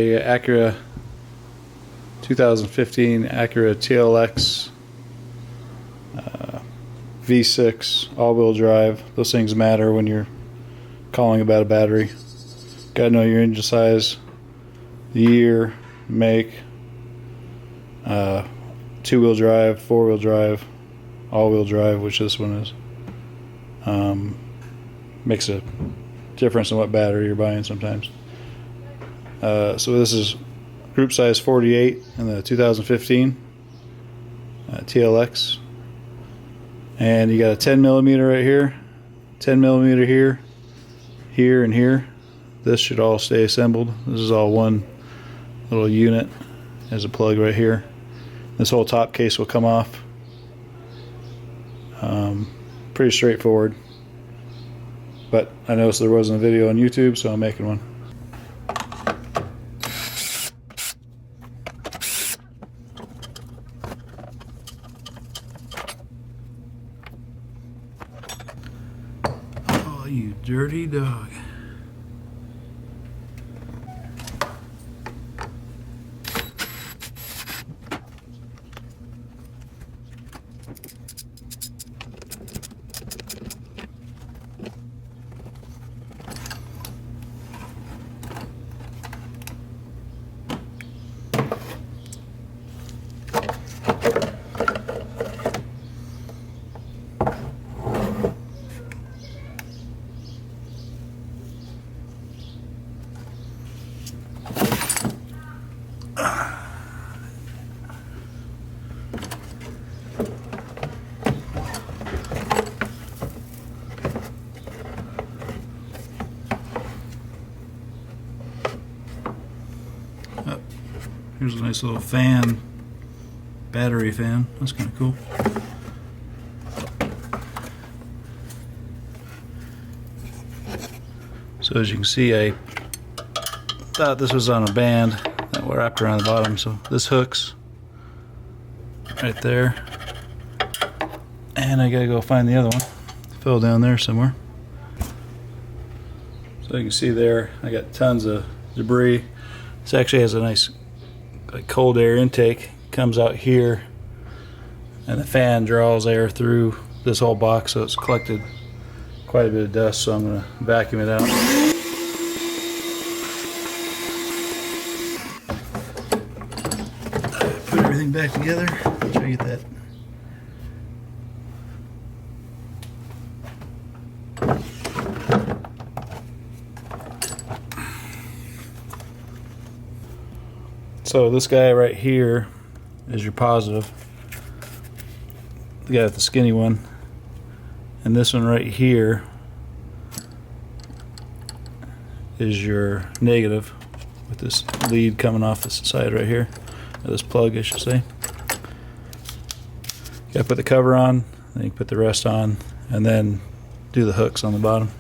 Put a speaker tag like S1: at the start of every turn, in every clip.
S1: A Acura 2015 Acura TLX V6 all-wheel drive. Those things matter when you're calling about a battery. Gotta know your engine size, the year, make, two-wheel drive, four-wheel drive, all-wheel drive, which this one is. Makes a difference in what battery you're buying sometimes. So this is group size 48 in the 2015 TLX, and you got a 10 millimeter right here, 10 millimeter here, here, and here. This should all stay assembled. This is all one little unit. There's a plug right here. This whole top case will come off. Pretty straightforward, but I noticed there wasn't a video on YouTube, so I'm making one. Oh, you dirty dog. Here's a nice little fan, battery fan. That's kind of cool. So as you can see, I thought this was on a band that were wrapped around the bottom. So this hooks right there, and I gotta go find the other one. It fell down there somewhere. So you can see there, I got tons of debris. This actually has a nice cold air intake, comes out here, and the fan draws air through this whole box, so it's collected quite a bit of dust. So I'm going to vacuum it out. Put everything back together. Try to get that. So this guy right here is your positive, the guy with the skinny one, and this one right here is your negative, with this lead coming off this side right here, or this plug I should say. You gotta put the cover on, then you put the rest on, and then do the hooks on the bottom.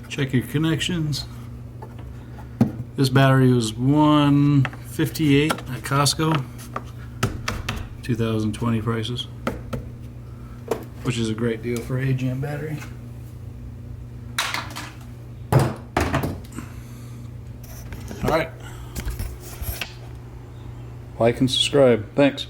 S1: Check your connections. This battery was $158 at Costco, 2020 prices, which is a great deal for an AGM battery. All right, like and subscribe. Thanks.